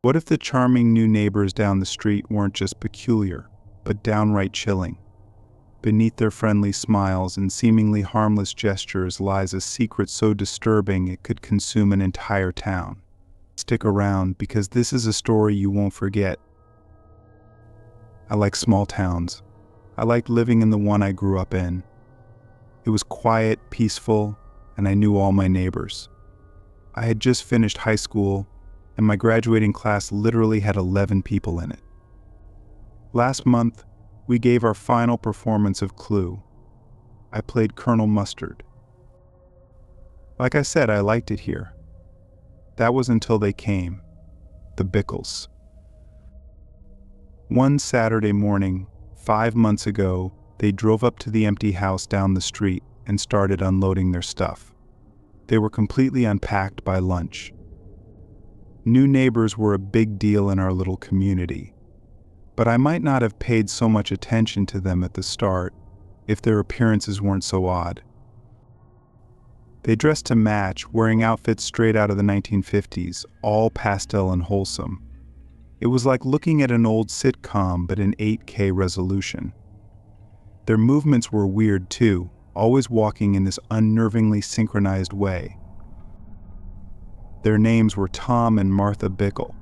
What if the charming new neighbors down the street weren't just peculiar, but downright chilling? Beneath their friendly smiles and seemingly harmless gestures lies a secret so disturbing it could consume an entire town. Stick around, because this is a story you won't forget. I like small towns. I liked living in the one I grew up in. It was quiet, peaceful, and I knew all my neighbors. I had just finished high school, and my graduating class literally had 11 people in it. Last month, we gave our final performance of Clue. I played Colonel Mustard. Like I said, I liked it here. That was until they came, the Pickles. One Saturday morning, 5 months ago, they drove up to the empty house down the street and started unloading their stuff. They were completely unpacked by lunch. New neighbors were a big deal in our little community, but I might not have paid so much attention to them at the start if their appearances weren't so odd. They dressed to match, wearing outfits straight out of the 1950s, all pastel and wholesome. It was like looking at an old sitcom, but in 8K resolution. Their movements were weird too, always walking in this unnervingly synchronized way. Their names were Tom and Martha Pickle.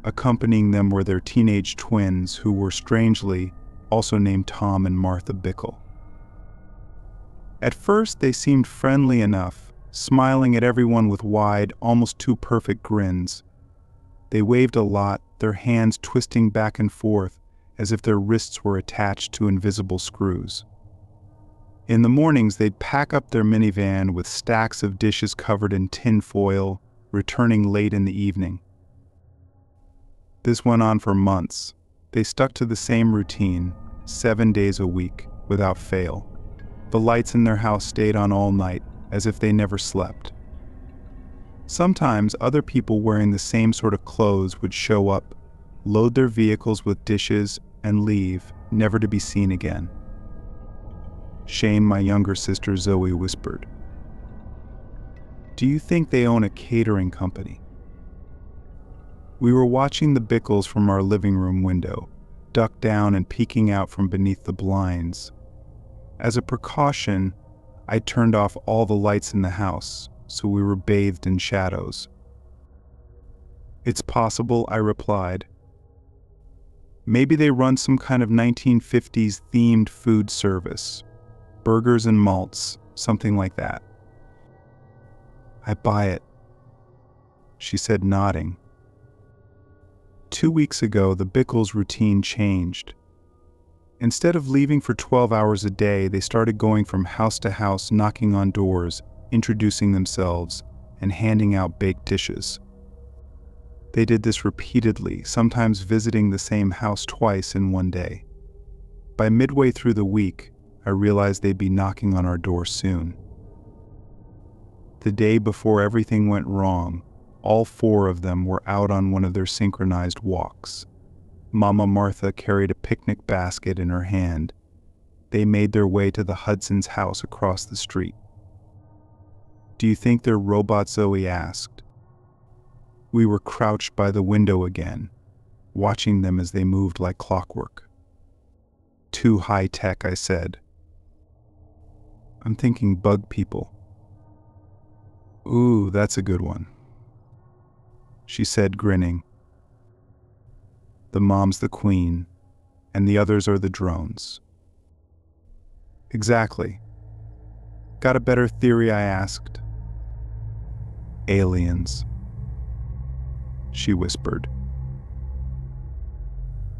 Accompanying them were their teenage twins, who were strangely also named Tom and Martha Pickle. At first, they seemed friendly enough, smiling at everyone with wide, almost too perfect grins. They waved a lot, their hands twisting back and forth as if their wrists were attached to invisible screws. In the mornings, they'd pack up their minivan with stacks of dishes covered in tin foil, returning late in the evening. This went on for months. They stuck to the same routine, 7 days a week, without fail. The lights in their house stayed on all night, as if they never slept. Sometimes other people wearing the same sort of clothes would show up, load their vehicles with dishes, and leave, never to be seen again. Shame, my younger sister Zoe whispered. Do you think they own a catering company? We were watching the Pickles from our living room window, ducked down and peeking out from beneath the blinds. As a precaution, I turned off all the lights in the house, so we were bathed in shadows. It's possible, I replied. Maybe they run some kind of 1950s themed food service. Burgers and malts, something like that. I buy it, she said, nodding. 2 weeks ago, the Pickles' routine changed. Instead of leaving for 12 hours a day, they started going from house to house, knocking on doors, introducing themselves, and handing out baked dishes. They did this repeatedly, sometimes visiting the same house twice in one day. By midway through the week, I realized they'd be knocking on our door soon. The day before everything went wrong, all 4 of them were out on one of their synchronized walks. Mama Martha carried a picnic basket in her hand. They made their way to the Hudson's house across the street. Do you think they're robots? Zoe asked. We were crouched by the window again, watching them as they moved like clockwork. Too high tech, I said. I'm thinking bug people. Ooh, that's a good one, she said, grinning. The mom's the queen, and the others are the drones. Exactly. Got a better theory? I asked. Aliens, she whispered.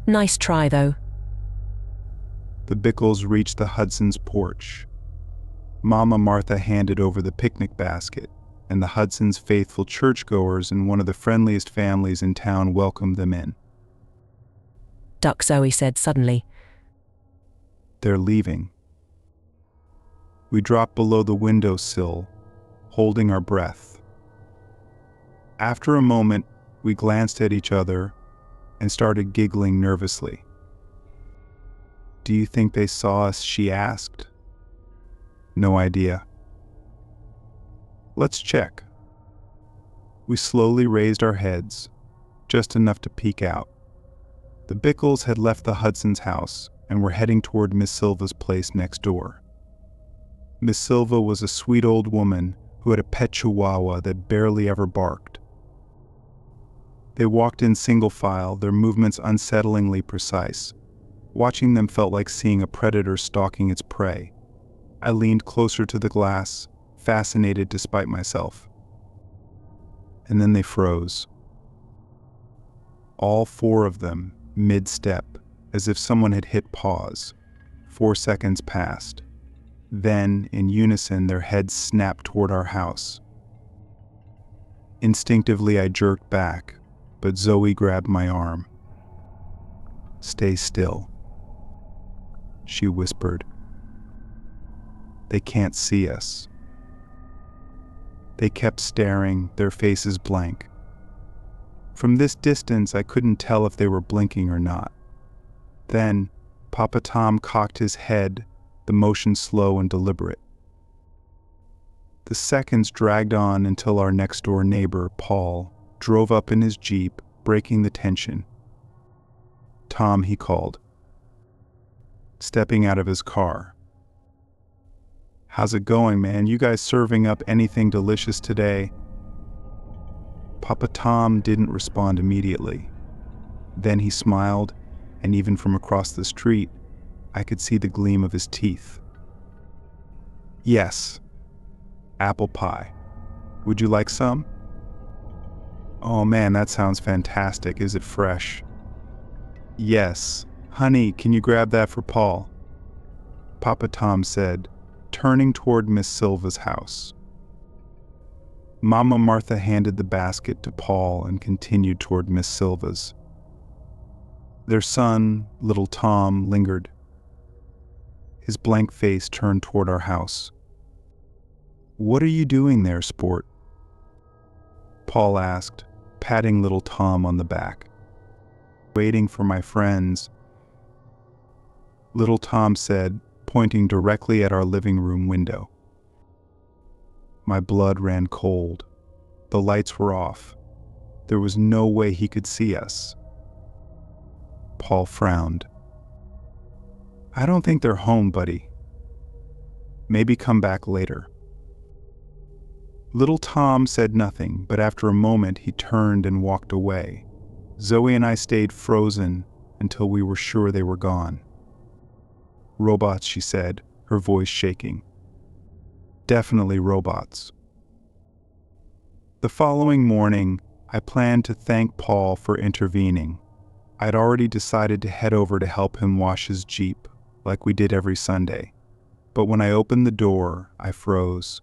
Nice try, though. The Pickles reached the Hudson's porch. Mama Martha handed over the picnic basket, and the Hudson's faithful churchgoers and one of the friendliest families in town welcomed them in. Duck, Zoe said suddenly. They're leaving. We dropped below the windowsill, holding our breath. After a moment, we glanced at each other and started giggling nervously. Do you think they saw us? She asked. No idea. Let's check. We slowly raised our heads, just enough to peek out. The Pickles had left the Hudson's house and were heading toward Miss Silva's place next door. Miss Silva was a sweet old woman who had a pet chihuahua that barely ever barked. They walked in single file, their movements unsettlingly precise. Watching them felt like seeing a predator stalking its prey. I leaned closer to the glass, fascinated despite myself. And then they froze. All four of them, mid-step, as if someone had hit pause. 4 seconds passed. Then, in unison, their heads snapped toward our house. Instinctively, I jerked back, but Zoe grabbed my arm. "Stay still," she whispered. "They can't see us." They kept staring, their faces blank. From this distance, I couldn't tell if they were blinking or not. Then, Papa Tom cocked his head, the motion slow and deliberate. The seconds dragged on until our next-door neighbor, Paul, drove up in his Jeep, breaking the tension. "Tom," he called, stepping out of his car. "How's it going, man? You guys serving up anything delicious today?" Papa Tom didn't respond immediately. Then he smiled, and even from across the street, I could see the gleam of his teeth. "Yes, apple pie. Would you like some?" "Oh man, that sounds fantastic. Is it fresh?" "Yes. Honey, can you grab that for Paul?" Papa Tom said, turning toward Miss Silva's house. Mama Martha handed the basket to Paul and continued toward Miss Silva's. Their son, little Tom, lingered. His blank face turned toward our house. "What are you doing there, sport?" Paul asked, patting little Tom on the back. "Waiting for my friends," little Tom said, pointing directly at our living room window. My blood ran cold. The lights were off. There was no way he could see us. Paul frowned. "I don't think they're home, buddy. Maybe come back later." Little Tom said nothing, but after a moment he turned and walked away. Zoe and I stayed frozen until we were sure they were gone. "Robots," she said, her voice shaking. "Definitely robots." The following morning, I planned to thank Paul for intervening. I'd already decided to head over to help him wash his Jeep, like we did every Sunday. But when I opened the door, I froze.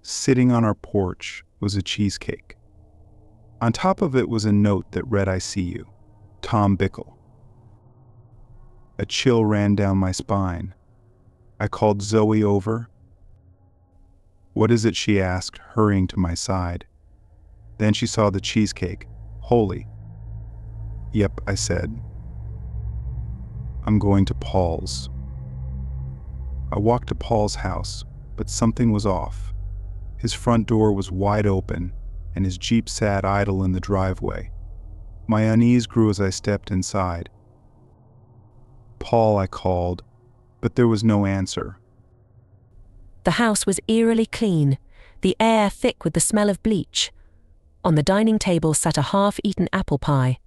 Sitting on our porch was a cheesecake. On top of it was a note that read, "I see you, Tom Pickle." A chill ran down my spine. I called Zoe over. "What is it?" she asked, hurrying to my side. Then she saw the cheesecake. "Holy." "Yep," I said. "I'm going to Paul's." I walked to Paul's house, but something was off. His front door was wide open, and his Jeep sat idle in the driveway. My unease grew as I stepped inside. "Paul," I called, but there was no answer. The house was eerily clean, the air thick with the smell of bleach. On the dining table sat a half-eaten apple pie.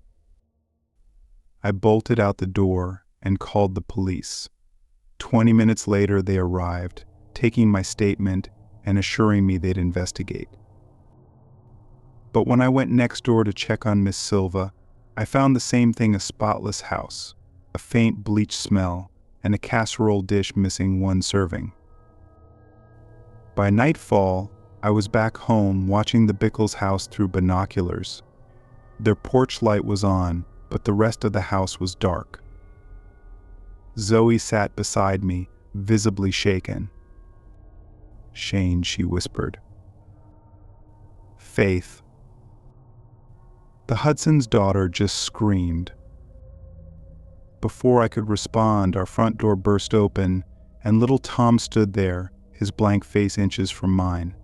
I bolted out the door and called the police. 20 minutes later, they arrived, taking my statement and assuring me they'd investigate. But when I went next door to check on Miss Silva, I found the same thing: a spotless house, a faint bleach smell, and a casserole dish missing one serving. By nightfall, I was back home watching the Pickles' house through binoculars. Their porch light was on, but the rest of the house was dark. Zoe sat beside me, visibly shaken. "Shane," she whispered. "Faith." The Hudson's daughter just screamed. Before I could respond, our front door burst open, and little Tom stood there, his blank face inches from mine.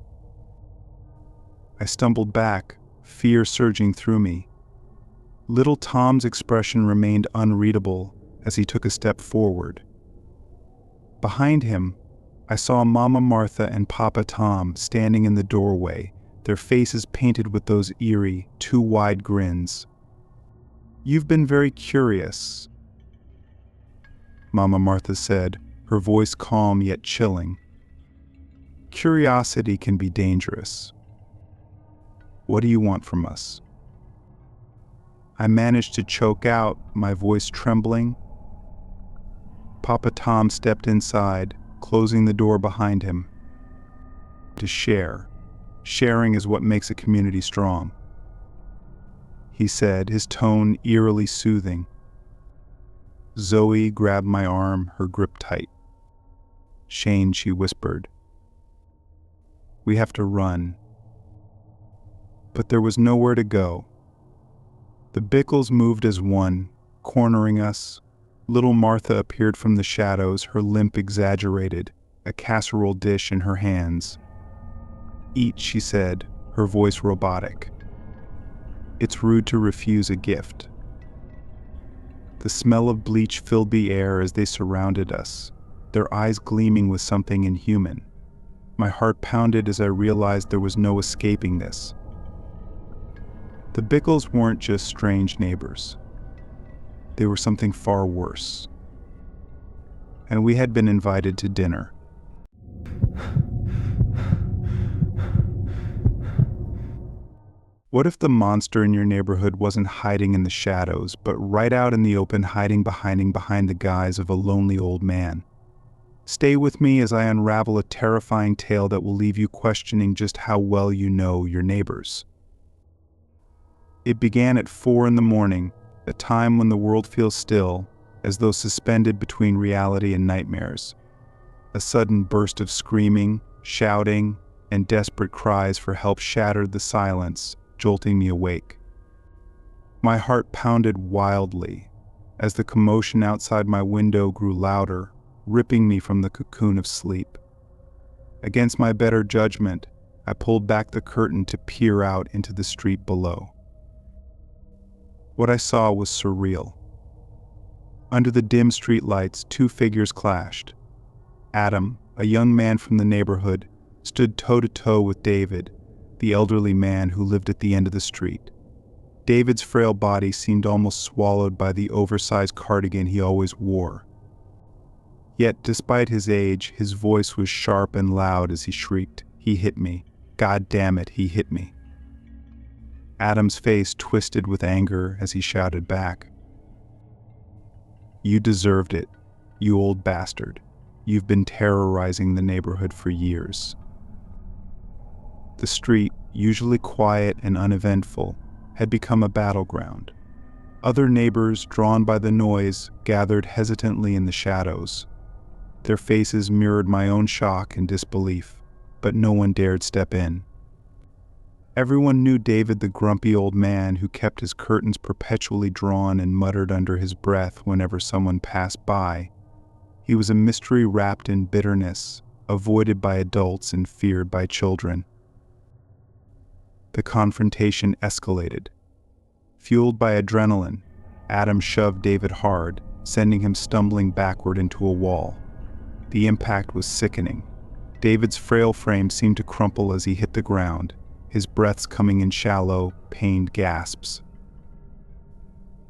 I stumbled back, fear surging through me. Little Tom's expression remained unreadable as he took a step forward. Behind him, I saw Mama Martha and Papa Tom standing in the doorway, their faces painted with those eerie, too wide grins. "You've been very curious," Mama Martha said, her voice calm yet chilling. "Curiosity can be dangerous. What do you want from us?" I managed to choke out, my voice trembling. Papa Tom stepped inside, closing the door behind him. "To share. Sharing is what makes a community strong," he said, his tone eerily soothing. Zoe grabbed my arm, her grip tight. "Shane," she whispered, "we have to run." But there was nowhere to go. The Pickles moved as one, cornering us. Little Martha appeared from the shadows, her limp exaggerated, a casserole dish in her hands. "Eat," she said, her voice robotic. "It's rude to refuse a gift." The smell of bleach filled the air as they surrounded us, their eyes gleaming with something inhuman. My heart pounded as I realized there was no escaping this. The Pickles weren't just strange neighbors. They were something far worse. And we had been invited to dinner. What if the monster in your neighborhood wasn't hiding in the shadows, but right out in the open, hiding behind the guise of a lonely old man? Stay with me as I unravel a terrifying tale that will leave you questioning just how well you know your neighbors. It began at 4 a.m, a time when the world feels still, as though suspended between reality and nightmares. A sudden burst of screaming, shouting, and desperate cries for help shattered the silence, jolting me awake. My heart pounded wildly as the commotion outside my window grew louder, ripping me from the cocoon of sleep. Against my better judgment, I pulled back the curtain to peer out into the street below. What I saw was surreal. Under the dim streetlights, two figures clashed. Adam, a young man from the neighborhood, stood toe-to-toe with David, the elderly man who lived at the end of the street. David's frail body seemed almost swallowed by the oversized cardigan he always wore. Yet, despite his age, his voice was sharp and loud as he shrieked, "He hit me. God damn it, he hit me." Adam's face twisted with anger as he shouted back, "You deserved it, you old bastard. You've been terrorizing the neighborhood for years." The street, usually quiet and uneventful, had become a battleground. Other neighbors, drawn by the noise, gathered hesitantly in the shadows. Their faces mirrored my own shock and disbelief, but no one dared step in. Everyone knew David, the grumpy old man who kept his curtains perpetually drawn and muttered under his breath whenever someone passed by. He was a mystery wrapped in bitterness, avoided by adults and feared by children. The confrontation escalated. Fueled by adrenaline, Adam shoved David hard, sending him stumbling backward into a wall. The impact was sickening. David's frail frame seemed to crumple as he hit the ground, his breaths coming in shallow, pained gasps.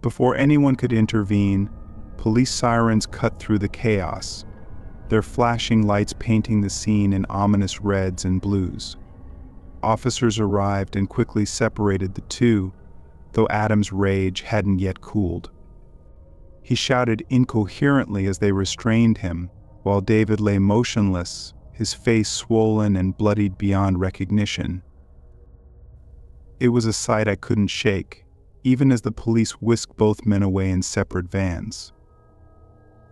Before anyone could intervene, police sirens cut through the chaos, their flashing lights painting the scene in ominous reds and blues. Officers arrived and quickly separated the two, though Adam's rage hadn't yet cooled. He shouted incoherently as they restrained him, while David lay motionless, his face swollen and bloodied beyond recognition. It was a sight I couldn't shake, even as the police whisked both men away in separate vans.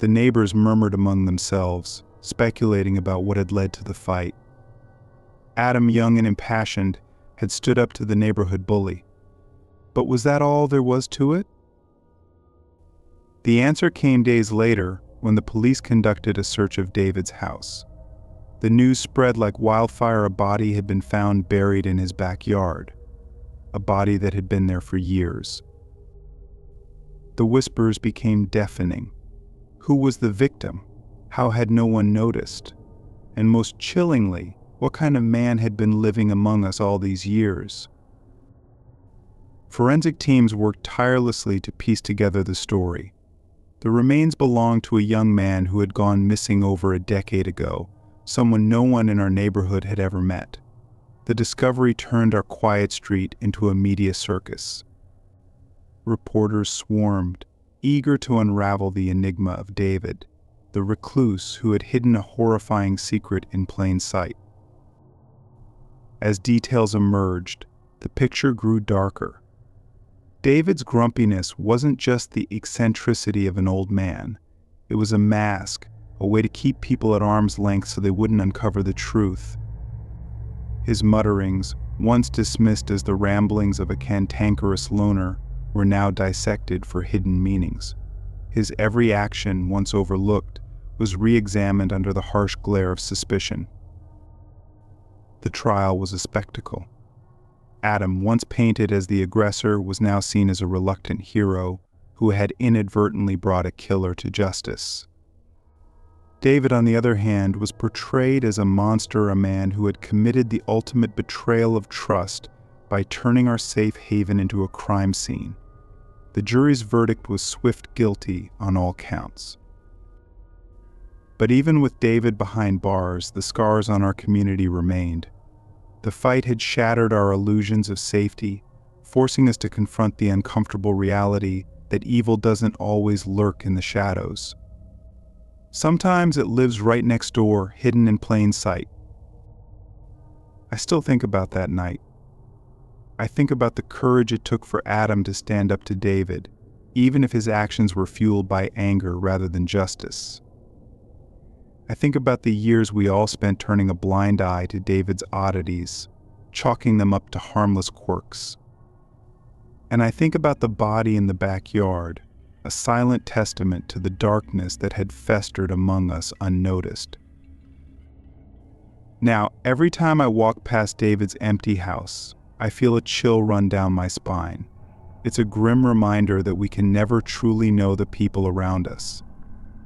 The neighbors murmured among themselves, speculating about what had led to the fight. Adam, young and impassioned, had stood up to the neighborhood bully. But was that all there was to it? The answer came days later when the police conducted a search of David's house. The news spread like wildfire. A body had been found buried in his backyard. a body that had been there for years. The whispers became deafening. Who was the victim? How had no one noticed? And most chillingly, what kind of man had been living among us all these years? Forensic teams worked tirelessly to piece together the story. The remains belonged to a young man who had gone missing over a decade ago, someone no one in our neighborhood had ever met. The discovery turned our quiet street into a media circus. Reporters swarmed, eager to unravel the enigma of David, the recluse who had hidden a horrifying secret in plain sight. As details emerged, the picture grew darker. David's grumpiness wasn't just the eccentricity of an old man. It was a mask, a way to keep people at arm's length so they wouldn't uncover the truth. His mutterings, once dismissed as the ramblings of a cantankerous loner, were now dissected for hidden meanings. His every action, once overlooked, was re-examined under the harsh glare of suspicion. The trial was a spectacle. Adam, once painted as the aggressor, was now seen as a reluctant hero who had inadvertently brought a killer to justice. David, on the other hand, was portrayed as a monster, a man who had committed the ultimate betrayal of trust by turning our safe haven into a crime scene. The jury's verdict was swift guilty on all counts. But even with David behind bars, the scars on our community remained. The fight had shattered our illusions of safety, forcing us to confront the uncomfortable reality that evil doesn't always lurk in the shadows. Sometimes it lives right next door, hidden in plain sight. I still think about that night. I think about the courage it took for Adam to stand up to David, even if his actions were fueled by anger rather than justice. I think about the years we all spent turning a blind eye to David's oddities, chalking them up to harmless quirks. And I think about the body in the backyard, a silent testament to the darkness that had festered among us unnoticed. Now, every time I walk past David's empty house, I feel a chill run down my spine. It's a grim reminder that we can never truly know the people around us.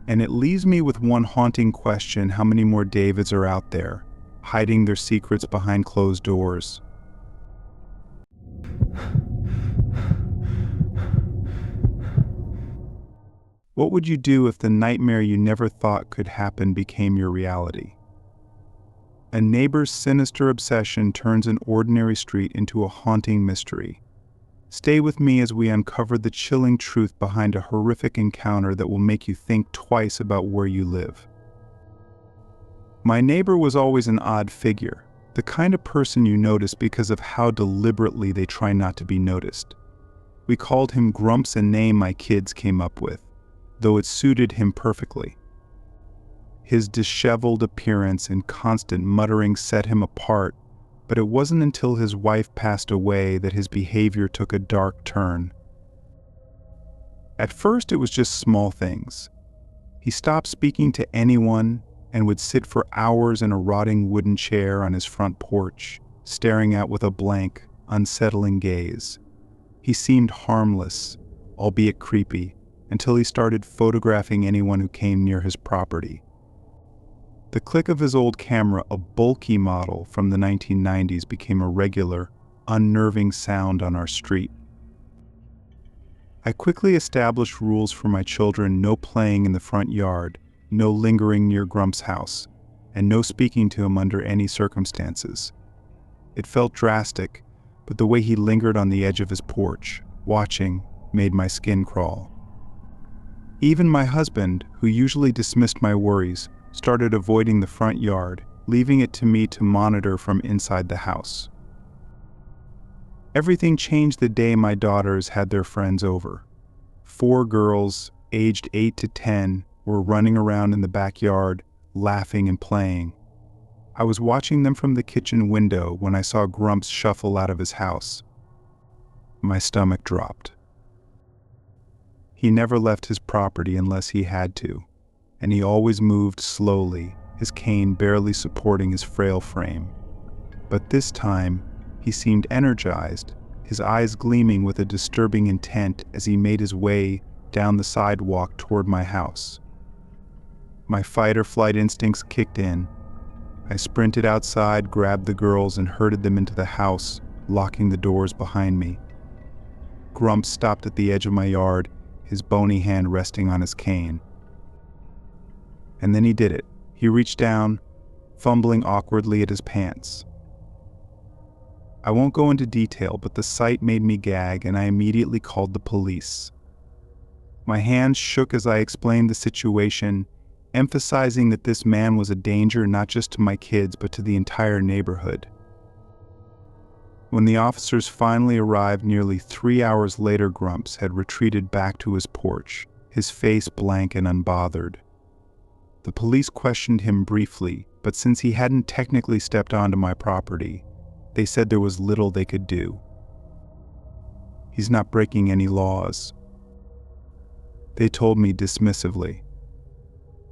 And it leaves me with one haunting question: how many more Davids are out there, hiding their secrets behind closed doors? What would you do if the nightmare you never thought could happen became your reality? A neighbor's sinister obsession turns an ordinary street into a haunting mystery. Stay with me as we uncover the chilling truth behind a horrific encounter that will make you think twice about where you live. My neighbor was always an odd figure, the kind of person you notice because of how deliberately they try not to be noticed. We called him Grumps, a name my kids came up with, though it suited him perfectly. His disheveled appearance and constant muttering set him apart, but it wasn't until his wife passed away that his behavior took a dark turn. At first, it was just small things. He stopped speaking to anyone and would sit for hours in a rotting wooden chair on his front porch, staring out with a blank, unsettling gaze. He seemed harmless, albeit creepy, until he started photographing anyone who came near his property. The click of his old camera, a bulky model from the 1990s, became a regular, unnerving sound on our street. I quickly established rules for my children: no playing in the front yard, no lingering near Grumps' house, and no speaking to him under any circumstances. It felt drastic, but the way he lingered on the edge of his porch, watching, made my skin crawl. Even my husband, who usually dismissed my worries, started avoiding the front yard, leaving it to me to monitor from inside the house. Everything changed the day my daughters had their friends over. 4 girls, aged 8 to 10, were running around in the backyard, laughing and playing. I was watching them from the kitchen window when I saw Grumps shuffle out of his house. My stomach dropped. He never left his property unless he had to, and he always moved slowly, his cane barely supporting his frail frame. But this time, he seemed energized, his eyes gleaming with a disturbing intent as he made his way down the sidewalk toward my house. My fight-or-flight instincts kicked in. I sprinted outside, grabbed the girls, and herded them into the house, locking the doors behind me. Grumps stopped at the edge of my yard, his bony hand resting on his cane. And then he did it. He reached down, fumbling awkwardly at his pants. I won't go into detail, but the sight made me gag, and I immediately called the police. My hands shook as I explained the situation, emphasizing that this man was a danger not just to my kids but to the entire neighborhood. When the officers finally arrived nearly 3 hours later, Grumps had retreated back to his porch, his face blank and unbothered. The police questioned him briefly, but since he hadn't technically stepped onto my property, they said there was little they could do. He's not breaking any laws, they told me dismissively.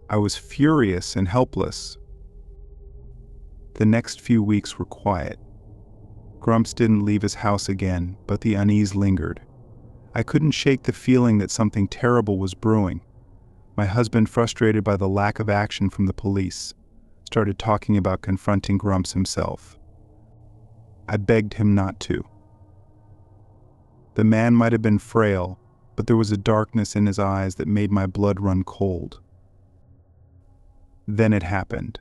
I was furious and helpless. The next few weeks were quiet. Grumps didn't leave his house again, but the unease lingered. I couldn't shake the feeling that something terrible was brewing. My husband, frustrated by the lack of action from the police, started talking about confronting Grumps himself. I begged him not to. The man might have been frail, but there was a darkness in his eyes that made my blood run cold. Then it happened.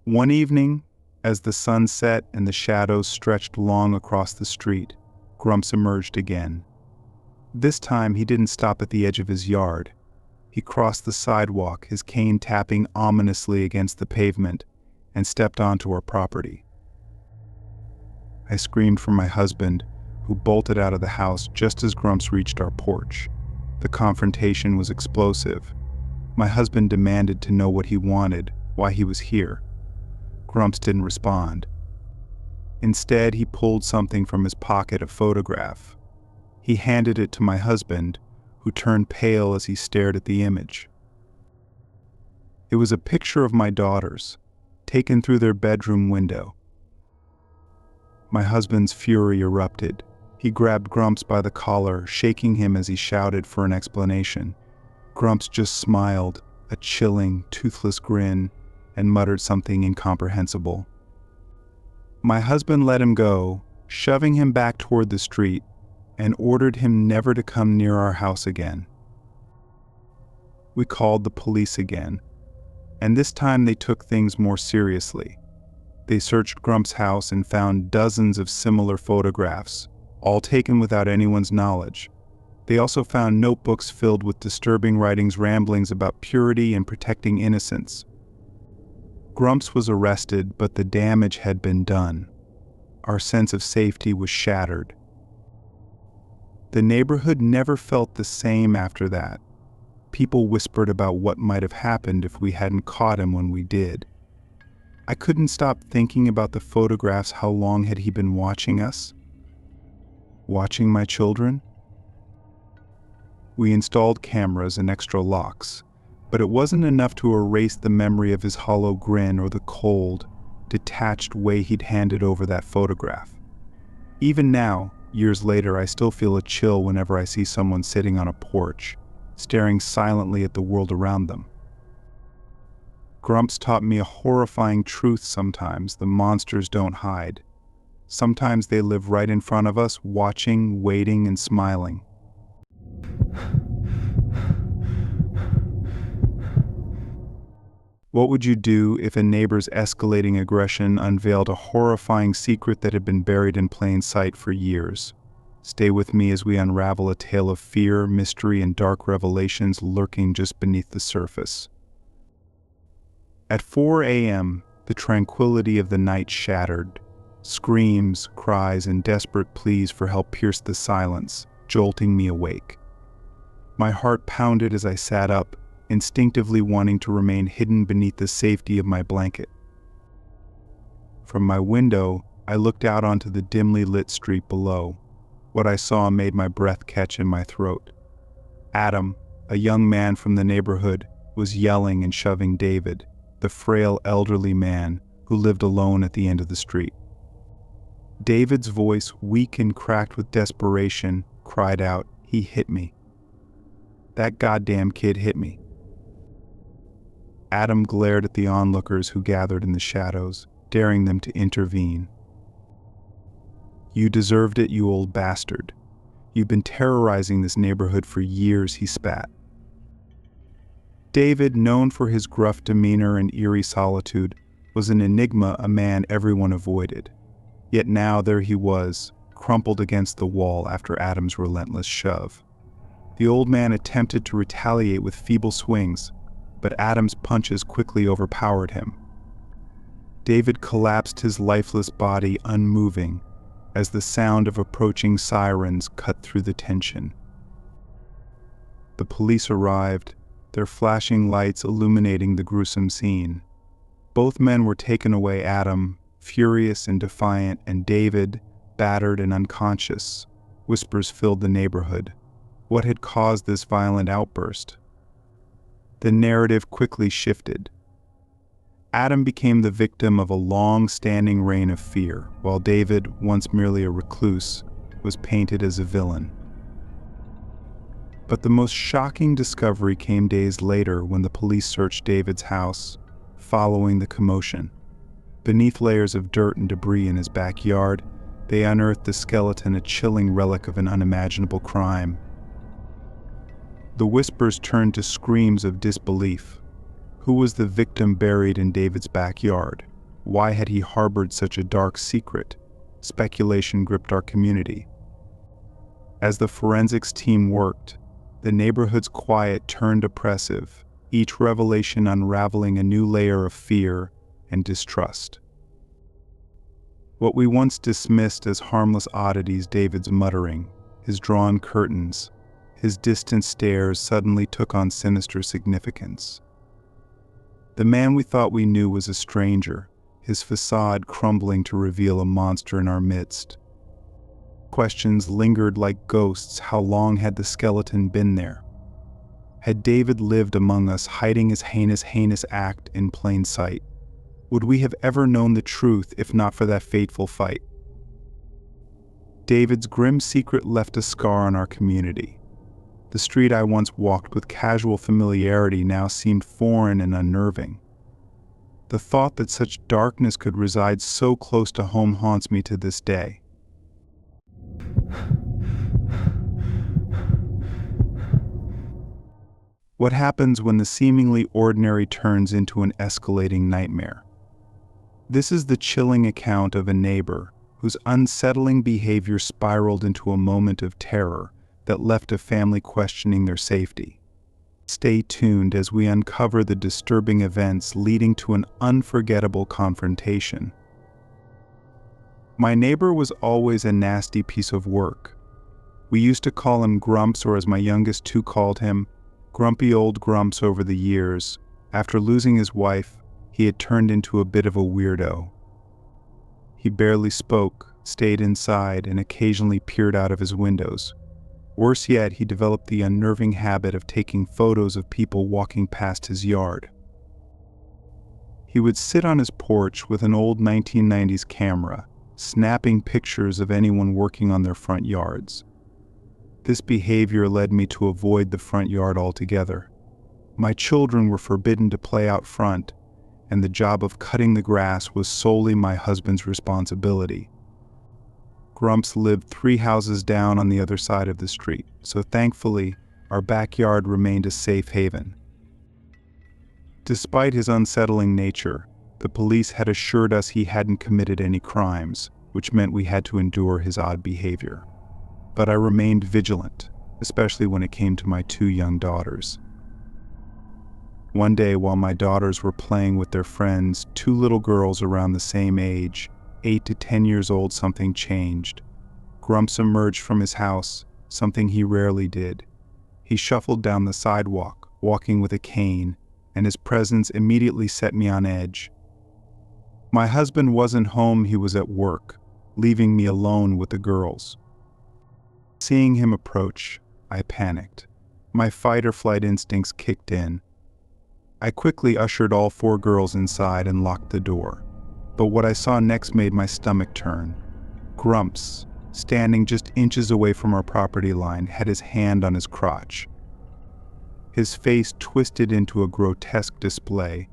One evening, as the sun set and the shadows stretched long across the street, Grumps emerged again. This time he didn't stop at the edge of his yard. He crossed the sidewalk, his cane tapping ominously against the pavement, and stepped onto our property. I screamed for my husband, who bolted out of the house just as Grumps reached our porch. The confrontation was explosive. My husband demanded to know what he wanted, why he was here. Grumps didn't respond. Instead, he pulled something from his pocket, a photograph. He handed it to my husband, who turned pale as he stared at the image. It was a picture of my daughters, taken through their bedroom window. My husband's fury erupted. He grabbed Grumps by the collar, shaking him as he shouted for an explanation. Grumps just smiled, a chilling, toothless grin, and muttered something incomprehensible. My husband let him go, shoving him back toward the street, and ordered him never to come near our house again. We called the police again, and this time they took things more seriously. They searched Grumps' house and found dozens of similar photographs, all taken without anyone's knowledge. They also found notebooks filled with disturbing writings, ramblings about purity and protecting innocence. Grumps was arrested, but the damage had been done. Our sense of safety was shattered. The neighborhood never felt the same after that. People whispered about what might have happened if we hadn't caught him when we did. I couldn't stop thinking about the photographs. How long had he been watching us? Watching my children? We installed cameras and extra locks, but it wasn't enough to erase the memory of his hollow grin or the cold, detached way he'd handed over that photograph. Even now, years later, I still feel a chill whenever I see someone sitting on a porch, staring silently at the world around them. Grumps taught me a horrifying truth sometimes: the monsters don't hide. Sometimes they live right in front of us, watching, waiting, and smiling. What would you do if a neighbor's escalating aggression unveiled a horrifying secret that had been buried in plain sight for years? Stay with me as we unravel a tale of fear, mystery, and dark revelations lurking just beneath the surface. At 4 a.m., the tranquility of the night shattered. Screams, cries, and desperate pleas for help pierced the silence, jolting me awake. My heart pounded as I sat up, instinctively wanting to remain hidden beneath the safety of my blanket. From my window, I looked out onto the dimly lit street below. What I saw made my breath catch in my throat. Adam, a young man from the neighborhood, was yelling and shoving David, the frail elderly man who lived alone at the end of the street. David's voice, weak and cracked with desperation, cried out, "He hit me. That goddamn kid hit me." Adam glared at the onlookers who gathered in the shadows, daring them to intervene. "You deserved it, you old bastard. You've been terrorizing this neighborhood for years," he spat. David, known for his gruff demeanor and eerie solitude, was an enigma, a man everyone avoided. Yet now there he was, crumpled against the wall after Adam's relentless shove. The old man attempted to retaliate with feeble swings, but Adam's punches quickly overpowered him. David collapsed, his lifeless body unmoving, as the sound of approaching sirens cut through the tension. The police arrived, their flashing lights illuminating the gruesome scene. Both men were taken away, Adam, furious and defiant, and David, battered and unconscious. Whispers filled the neighborhood. What had caused this violent outburst? The narrative quickly shifted. Adam became the victim of a long-standing reign of fear, while David, once merely a recluse, was painted as a villain. But the most shocking discovery came days later when the police searched David's house, following the commotion. Beneath layers of dirt and debris in his backyard, they unearthed the skeleton, a chilling relic of an unimaginable crime. The whispers turned to screams of disbelief. Who was the victim buried in David's backyard? Why had he harbored such a dark secret? Speculation gripped our community. As the forensics team worked, the neighborhood's quiet turned oppressive, each revelation unraveling a new layer of fear and distrust. What we once dismissed as harmless oddities, David's muttering, his drawn curtains, his distant stares, suddenly took on sinister significance. The man we thought we knew was a stranger, his facade crumbling to reveal a monster in our midst. Questions lingered like ghosts. How long had the skeleton been there? Had David lived among us, hiding his heinous act in plain sight? Would we have ever known the truth if not for that fateful fight? David's grim secret left a scar on our community. The street I once walked with casual familiarity now seemed foreign and unnerving. The thought that such darkness could reside so close to home haunts me to this day. What happens when the seemingly ordinary turns into an escalating nightmare? This is the chilling account of a neighbor whose unsettling behavior spiraled into a moment of terror that left a family questioning their safety. Stay tuned as we uncover the disturbing events leading to an unforgettable confrontation. My neighbor was always a nasty piece of work. We used to call him Grumps, or as my youngest two called him, Grumpy Old Grumps. Over the years, after losing his wife, he had turned into a bit of a weirdo. He barely spoke, stayed inside, and occasionally peered out of his windows. Worse yet, he developed the unnerving habit of taking photos of people walking past his yard. He would sit on his porch with an old 1990s camera, snapping pictures of anyone working on their front yards. This behavior led me to avoid the front yard altogether. My children were forbidden to play out front, and the job of cutting the grass was solely my husband's responsibility. Grumps lived 3 houses down on the other side of the street, so thankfully, our backyard remained a safe haven. Despite his unsettling nature, the police had assured us he hadn't committed any crimes, which meant we had to endure his odd behavior. But I remained vigilant, especially when it came to my 2 young daughters. One day, while my daughters were playing with their friends, 2 little girls around the same age, 8 to 10 years old, something changed. Grumps emerged from his house, something he rarely did. He shuffled down the sidewalk, walking with a cane, and his presence immediately set me on edge. My husband wasn't home, he was at work, leaving me alone with the girls. Seeing him approach, I panicked. My fight-or-flight instincts kicked in. I quickly ushered all 4 girls inside and locked the door. But what I saw next made my stomach turn. Grumps, standing just inches away from our property line, had his hand on his crotch. His face twisted into a grotesque display,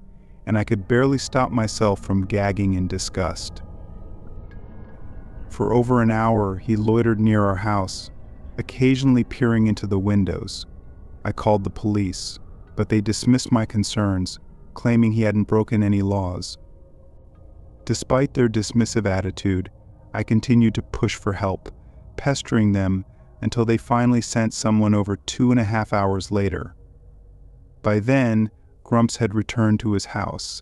and I could barely stop myself from gagging in disgust. For over an hour, he loitered near our house, occasionally peering into the windows. I called the police, but they dismissed my concerns, claiming he hadn't broken any laws. Despite their dismissive attitude, I continued to push for help, pestering them until they finally sent someone over 2.5 hours later. By then, Grumps had returned to his house.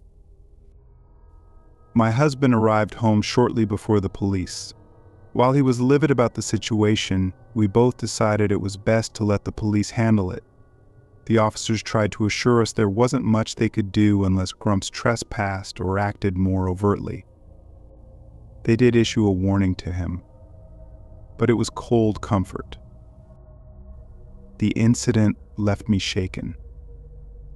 My husband arrived home shortly before the police. While he was livid about the situation, we both decided it was best to let the police handle it. The officers tried to assure us there wasn't much they could do unless Grumps trespassed or acted more overtly. They did issue a warning to him, but it was cold comfort. The incident left me shaken.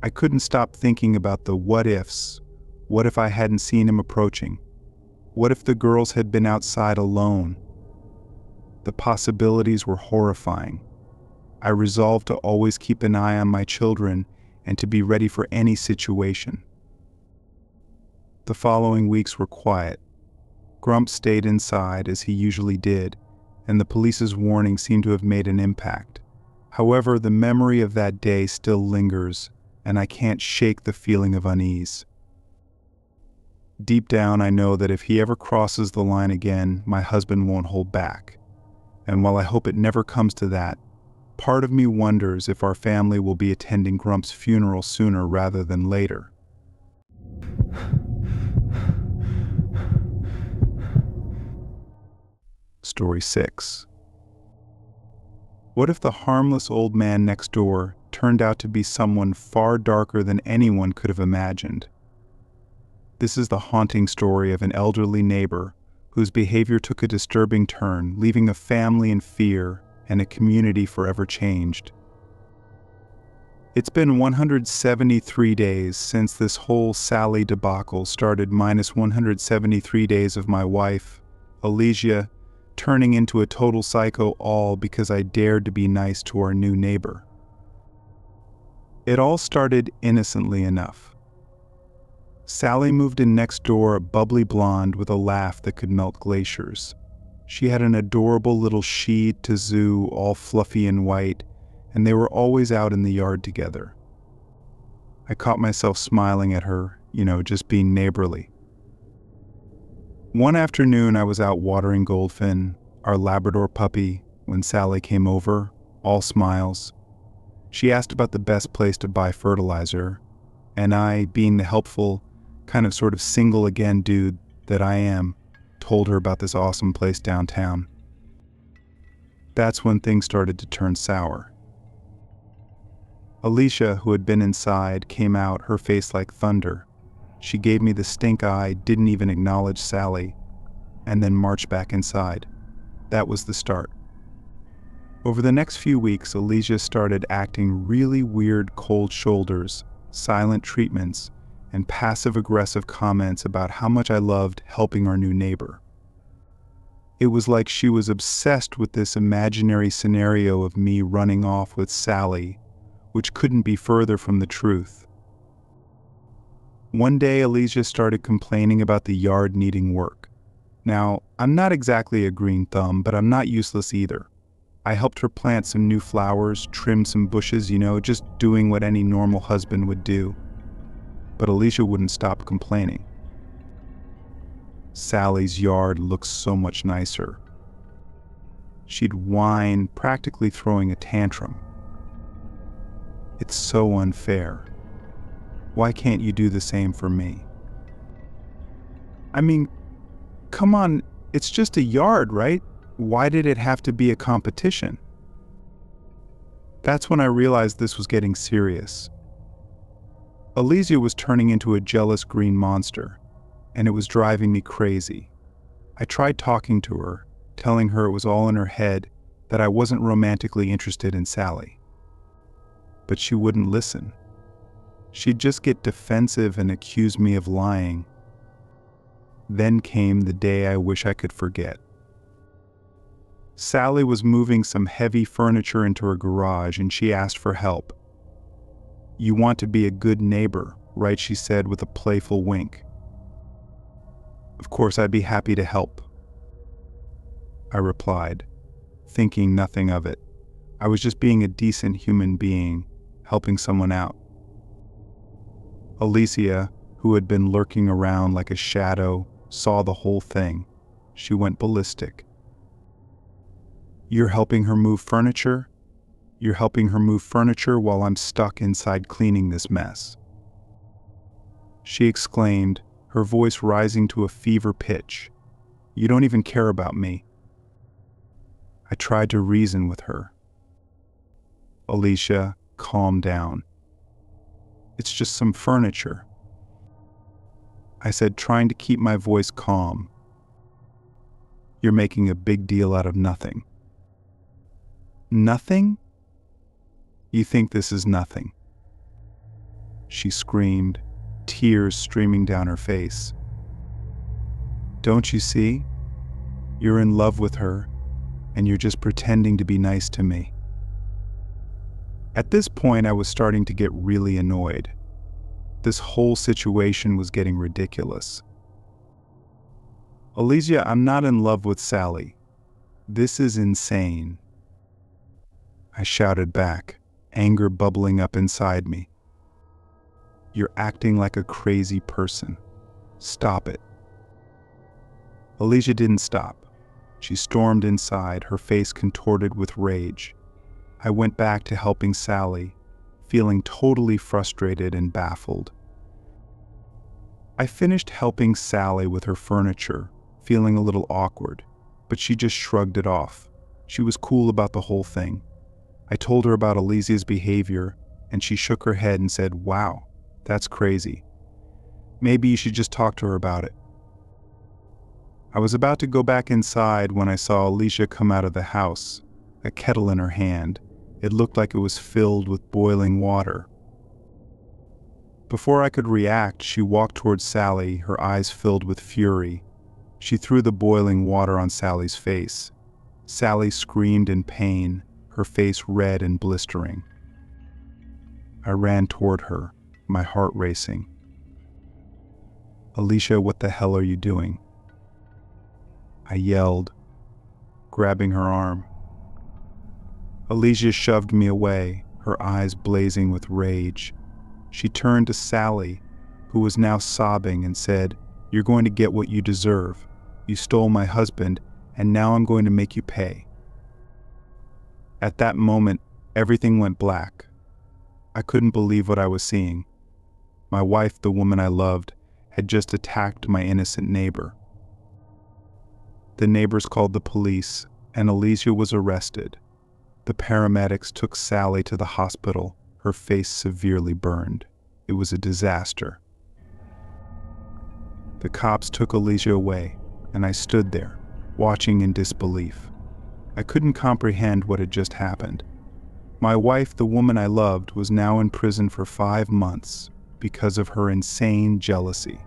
I couldn't stop thinking about the what-ifs. What if I hadn't seen him approaching? What if the girls had been outside alone? The possibilities were horrifying. I resolved to always keep an eye on my children and to be ready for any situation. The following weeks were quiet. Grumps stayed inside as he usually did, and the police's warning seemed to have made an impact. However, the memory of that day still lingers, and I can't shake the feeling of unease. Deep down, I know that if he ever crosses the line again, my husband won't hold back. And while I hope it never comes to that, part of me wonders if our family will be attending Grumps' funeral sooner rather than later. Story 6. What if the harmless old man next door turned out to be someone far darker than anyone could have imagined? This is the haunting story of an elderly neighbor whose behavior took a disturbing turn, leaving a family in fear and a community forever changed. It's been 173 days since this whole Sally debacle started, minus 173 days of my wife, Alicia, turning into a total psycho, all because I dared to be nice to our new neighbor. It all started innocently enough. Sally moved in next door, a bubbly blonde with a laugh that could melt glaciers. She had an adorable little Shih Tzu, all fluffy and white, and they were always out in the yard together. I caught myself smiling at her, just being neighborly. One afternoon, I was out watering Goldfin, our Labrador puppy, when Sally came over, all smiles. She asked about the best place to buy fertilizer, and I, being the helpful, sort of single again dude that I am, told her about this awesome place downtown. That's when things started to turn sour. Alicia, who had been inside, came out, her face like thunder. She gave me the stink eye, didn't even acknowledge Sally, and then marched back inside. That was the start. Over the next few weeks, Alicia started acting really weird, cold shoulders, silent treatments, and passive-aggressive comments about how much I loved helping our new neighbor. It was like she was obsessed with this imaginary scenario of me running off with Sally, which couldn't be further from the truth. One day, Alicia started complaining about the yard needing work. Now, I'm not exactly a green thumb, but I'm not useless either. I helped her plant some new flowers, trim some bushes, just doing what any normal husband would do. But Alicia wouldn't stop complaining. Sally's yard looks so much nicer. She'd whine, practically throwing a tantrum. It's so unfair. Why can't you do the same for me? I mean, come on, it's just a yard, right? Why did it have to be a competition? That's when I realized this was getting serious. Alicia was turning into a jealous green monster, and it was driving me crazy. I tried talking to her, telling her it was all in her head, that I wasn't romantically interested in Sally. But she wouldn't listen. She'd just get defensive and accuse me of lying. Then came the day I wish I could forget. Sally was moving some heavy furniture into her garage and she asked for help. "You want to be a good neighbor, right?" she said with a playful wink. "Of course, I'd be happy to help," I replied, thinking nothing of it. I was just being a decent human being, helping someone out. Alicia, who had been lurking around like a shadow, saw the whole thing. She went ballistic. "You're helping her move furniture? You're helping her move furniture while I'm stuck inside cleaning this mess," she exclaimed, her voice rising to a fever pitch. "You don't even care about me." I tried to reason with her. "Alicia, calm down. It's just some furniture," I said, trying to keep my voice calm. "You're making a big deal out of nothing." "Nothing? You think this is nothing?" she screamed, tears streaming down her face. "Don't you see? You're in love with her, and you're just pretending to be nice to me." At this point, I was starting to get really annoyed. This whole situation was getting ridiculous. "Alicia, I'm not in love with Sally. This is insane," I shouted back, anger bubbling up inside me. "You're acting like a crazy person. Stop it." Alicia didn't stop. She stormed inside, her face contorted with rage. I went back to helping Sally, feeling totally frustrated and baffled. I finished helping Sally with her furniture, feeling a little awkward, but she just shrugged it off. She was cool about the whole thing. I told her about Alicia's behavior, and she shook her head and said, "Wow, that's crazy. Maybe you should just talk to her about it." I was about to go back inside when I saw Alicia come out of the house, a kettle in her hand. It looked like it was filled with boiling water. Before I could react, she walked towards Sally, her eyes filled with fury. She threw the boiling water on Sally's face. Sally screamed in pain, her face red and blistering. I ran toward her, my heart racing. "Alicia, what the hell are you doing?" I yelled, grabbing her arm. Alicia shoved me away, her eyes blazing with rage. She turned to Sally, who was now sobbing, and said, "You're going to get what you deserve. You stole my husband, and now I'm going to make you pay." At that moment, everything went black. I couldn't believe what I was seeing. My wife, the woman I loved, had just attacked my innocent neighbor. The neighbors called the police, and Alicia was arrested. The paramedics took Sally to the hospital, her face severely burned. It was a disaster. The cops took Alicia away, and I stood there, watching in disbelief. I couldn't comprehend what had just happened. My wife, the woman I loved, was now in prison for 5 months because of her insane jealousy.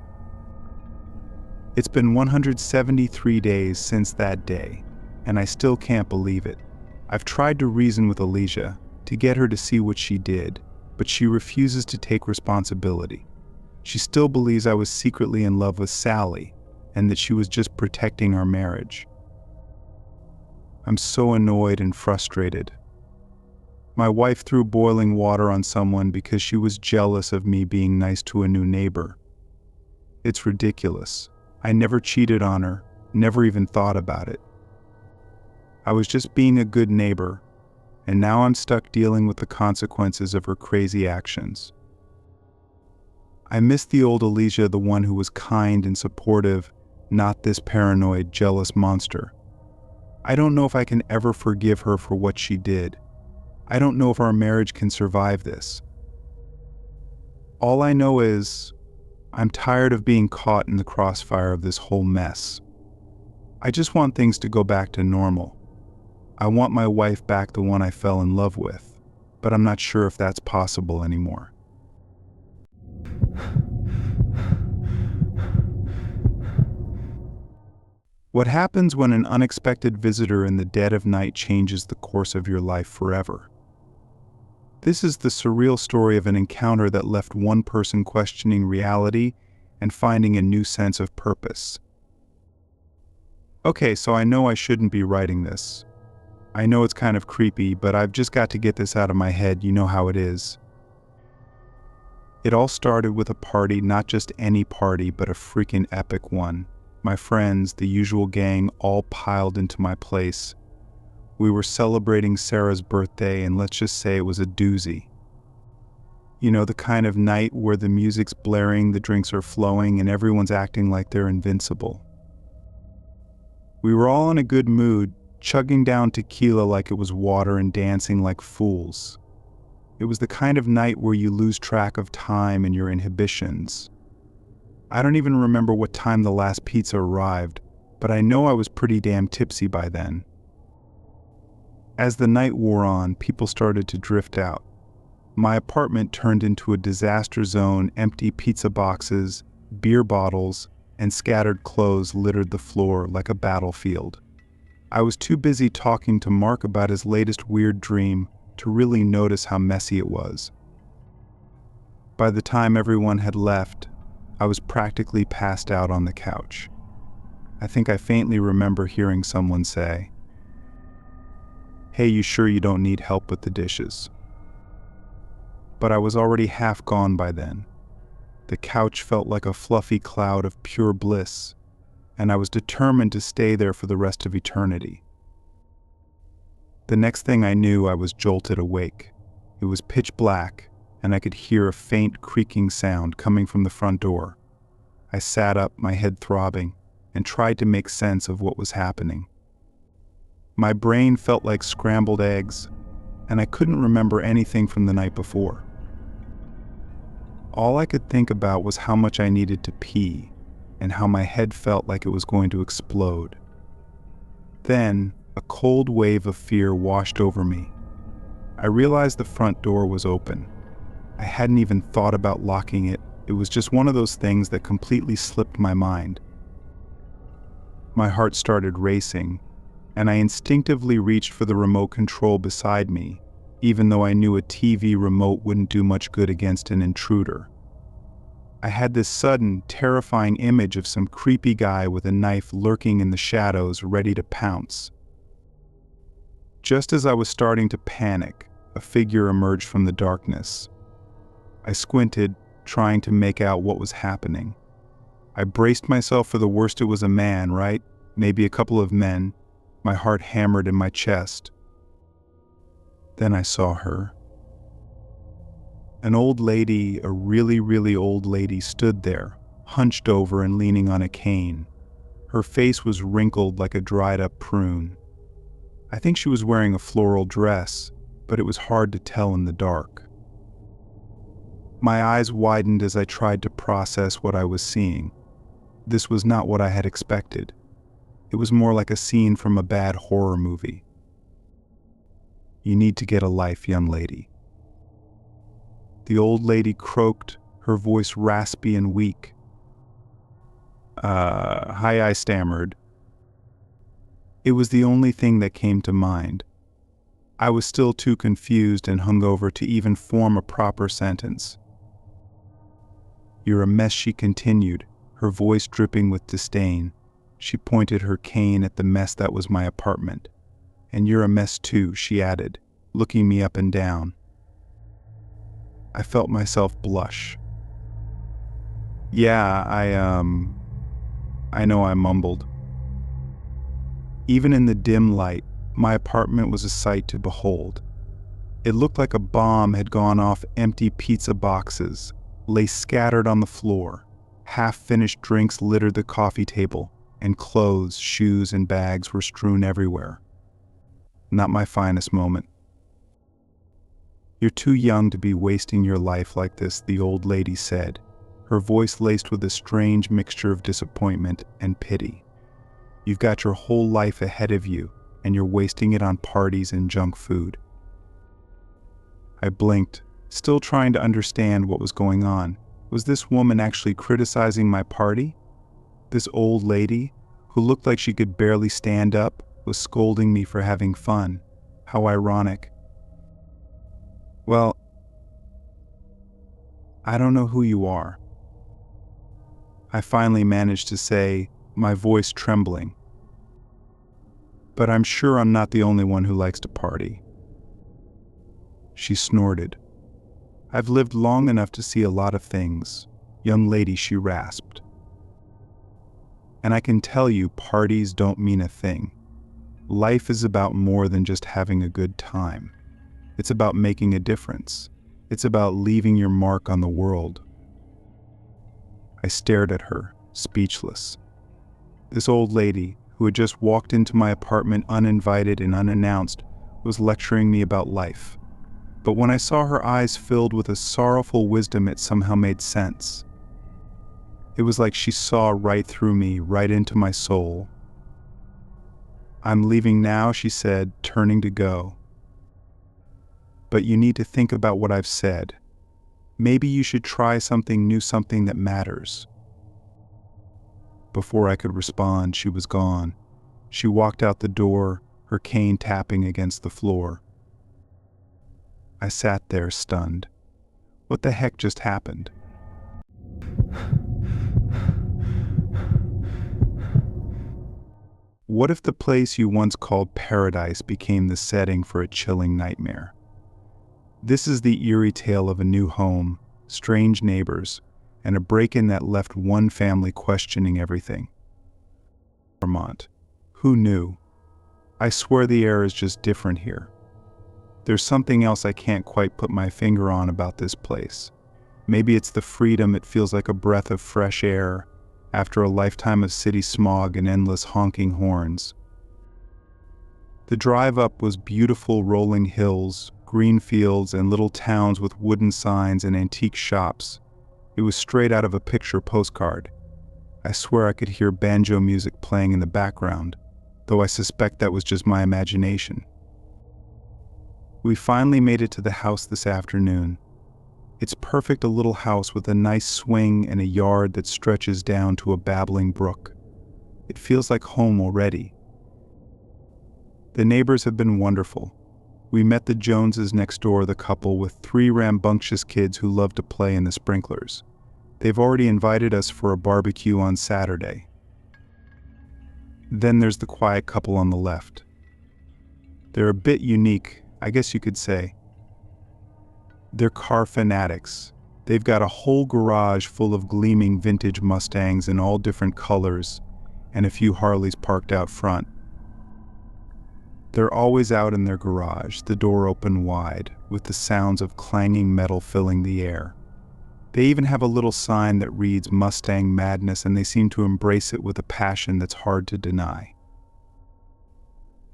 It's been 173 days since that day, and I still can't believe it. I've tried to reason with Alicia to get her to see what she did, but she refuses to take responsibility. She still believes I was secretly in love with Sally and that she was just protecting our marriage. I'm so annoyed and frustrated. My wife threw boiling water on someone because she was jealous of me being nice to a new neighbor. It's ridiculous. I never cheated on her, never even thought about it. I was just being a good neighbor, and now I'm stuck dealing with the consequences of her crazy actions. I miss the old Alicia, the one who was kind and supportive, not this paranoid, jealous monster. I don't know if I can ever forgive her for what she did. I don't know if our marriage can survive this. All I know is, I'm tired of being caught in the crossfire of this whole mess. I just want things to go back to normal. I want my wife back, the one I fell in love with, but I'm not sure if that's possible anymore. What happens when an unexpected visitor in the dead of night changes the course of your life forever? This is the surreal story of an encounter that left one person questioning reality and finding a new sense of purpose. Okay, so I know I shouldn't be writing this. I know it's kind of creepy, but I've just got to get this out of my head. You know how it is. It all started with a party, not just any party, but a freaking epic one. My friends, the usual gang, all piled into my place. We were celebrating Sarah's birthday, and let's just say it was a doozy. You know, the kind of night where the music's blaring, the drinks are flowing, and everyone's acting like they're invincible. We were all in a good mood, chugging down tequila like it was water and dancing like fools. It was the kind of night where you lose track of time and your inhibitions. I don't even remember what time the last pizza arrived, but I know I was pretty damn tipsy by then. As the night wore on, people started to drift out. My apartment turned into a disaster zone. Empty pizza boxes, beer bottles, and scattered clothes littered the floor like a battlefield. I was too busy talking to Mark about his latest weird dream to really notice how messy it was. By the time everyone had left, I was practically passed out on the couch. I think I faintly remember hearing someone say, "Hey, you sure you don't need help with the dishes?" But I was already half gone by then. The couch felt like a fluffy cloud of pure bliss, and I was determined to stay there for the rest of eternity. The next thing I knew, I was jolted awake. It was pitch black, and I could hear a faint creaking sound coming from the front door. I sat up, my head throbbing, and tried to make sense of what was happening. My brain felt like scrambled eggs, and I couldn't remember anything from the night before. All I could think about was how much I needed to pee, and how my head felt like it was going to explode. Then, a cold wave of fear washed over me. I realized the front door was open. I hadn't even thought about locking it. It was just one of those things that completely slipped my mind. My heart started racing, and I instinctively reached for the remote control beside me, even though I knew a TV remote wouldn't do much good against an intruder. I had this sudden, terrifying image of some creepy guy with a knife lurking in the shadows, ready to pounce. Just as I was starting to panic, a figure emerged from the darkness. I squinted, trying to make out what was happening. I braced myself for the worst. It was a man, right? Maybe a couple of men. My heart hammered in my chest. Then I saw her. An old lady, a really old lady, stood there, hunched over and leaning on a cane. Her face was wrinkled like a dried-up prune. I think she was wearing a floral dress, but it was hard to tell in the dark. My eyes widened as I tried to process what I was seeing. This was not what I had expected. It was more like a scene from a bad horror movie. "You need to get a life, young lady." The old lady croaked, her voice raspy and weak. Hi," I stammered. It was the only thing that came to mind. I was still too confused and hungover to even form a proper sentence. "You're a mess," she continued, her voice dripping with disdain. She pointed her cane at the mess that was my apartment. "And you're a mess too," she added, looking me up and down. I felt myself blush. "Yeah, I know," I mumbled. Even in the dim light, my apartment was a sight to behold. It looked like a bomb had gone off. Empty pizza boxes lay scattered on the floor. Half-finished drinks littered the coffee table, and clothes, shoes, and bags were strewn everywhere. Not my finest moment. "You're too young to be wasting your life like this," the old lady said, her voice laced with a strange mixture of disappointment and pity. "You've got your whole life ahead of you, and you're wasting it on parties and junk food." I blinked, still trying to understand what was going on. Was this woman actually criticizing my party? This old lady, who looked like she could barely stand up, was scolding me for having fun. How ironic. Well, I don't know who you are. I finally managed to say, my voice trembling. But I'm sure I'm not the only one who likes to party. She snorted. I've lived long enough to see a lot of things, young lady, she rasped. And I can tell you, parties don't mean a thing. Life is about more than just having a good time. It's about making a difference. It's about leaving your mark on the world. I stared at her, speechless. This old lady, who had just walked into my apartment uninvited and unannounced, was lecturing me about life. But when I saw her eyes filled with a sorrowful wisdom, it somehow made sense. It was like she saw right through me, right into my soul. I'm leaving now, she said, turning to go. But you need to think about what I've said. Maybe you should try something new, something that matters. Before I could respond, she was gone. She walked out the door, her cane tapping against the floor. I sat there stunned. What the heck just happened? What if the place you once called paradise became the setting for a chilling nightmare? This is the eerie tale of a new home, strange neighbors, and a break-in that left one family questioning everything. Vermont. Who knew? I swear the air is just different here. There's something else I can't quite put my finger on about this place. Maybe it's the freedom. It feels like a breath of fresh air after a lifetime of city smog and endless honking horns. The drive up was beautiful rolling hills, green fields, and little towns with wooden signs and antique shops. It was straight out of a picture postcard. I swear I could hear banjo music playing in the background, though I suspect that was just my imagination. We finally made it to the house this afternoon. It's perfect, a little house with a nice swing and a yard that stretches down to a babbling brook. It feels like home already. The neighbors have been wonderful. We met the Joneses next door, the couple with 3 rambunctious kids who love to play in the sprinklers. They've already invited us for a barbecue on Saturday. Then there's the quiet couple on the left. They're a bit unique, I guess you could say. They're car fanatics. They've got a whole garage full of gleaming vintage Mustangs in all different colors, and a few Harleys parked out front. They're always out in their garage, the door open wide, with the sounds of clanging metal filling the air. They even have a little sign that reads Mustang Madness, and they seem to embrace it with a passion that's hard to deny.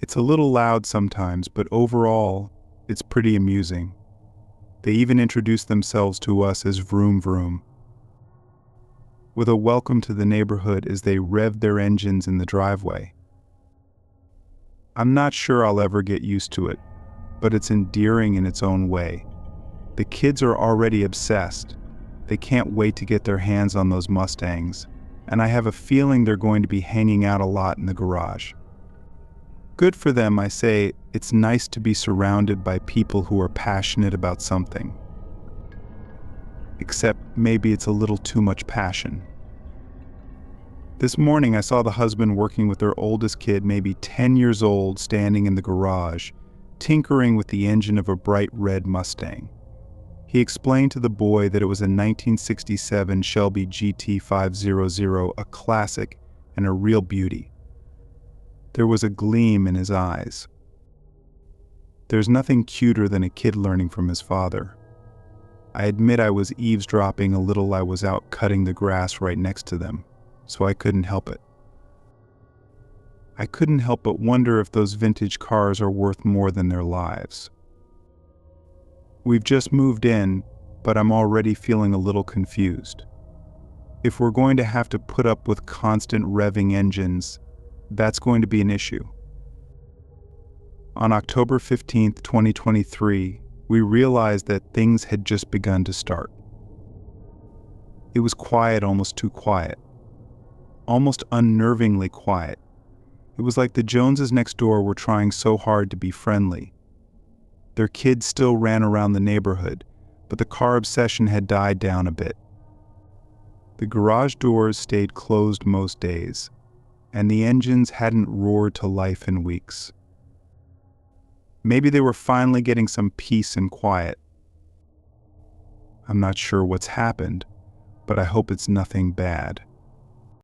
It's a little loud sometimes, but overall, it's pretty amusing. They even introduce themselves to us as Vroom Vroom, with a welcome to the neighborhood as they rev their engines in the driveway. I'm not sure I'll ever get used to it, but it's endearing in its own way. The kids are already obsessed. They can't wait to get their hands on those Mustangs, and I have a feeling they're going to be hanging out a lot in the garage. Good for them, I say. It's nice to be surrounded by people who are passionate about something. Except maybe it's a little too much passion. This morning I saw the husband working with their oldest kid, maybe 10 years old, standing in the garage, tinkering with the engine of a bright red Mustang. He explained to the boy that it was a 1967 Shelby GT500, a classic and a real beauty. There was a gleam in his eyes. There's nothing cuter than a kid learning from his father. I admit I was eavesdropping a little. I was out cutting the grass right next to them, so I couldn't help it. I couldn't help but wonder if those vintage cars are worth more than their lives. We've just moved in, but I'm already feeling a little confused. If we're going to have to put up with constant revving engines, that's going to be an issue. On October 15th, 2023, we realized that things had just begun to start. It was quiet, almost too quiet. almost unnervingly quiet. It was like the Joneses next door were trying so hard to be friendly. Their kids still ran around the neighborhood, but the car obsession had died down a bit. The garage doors stayed closed most days, and the engines hadn't roared to life in weeks. Maybe they were finally getting some peace and quiet. I'm not sure what's happened, but I hope it's nothing bad.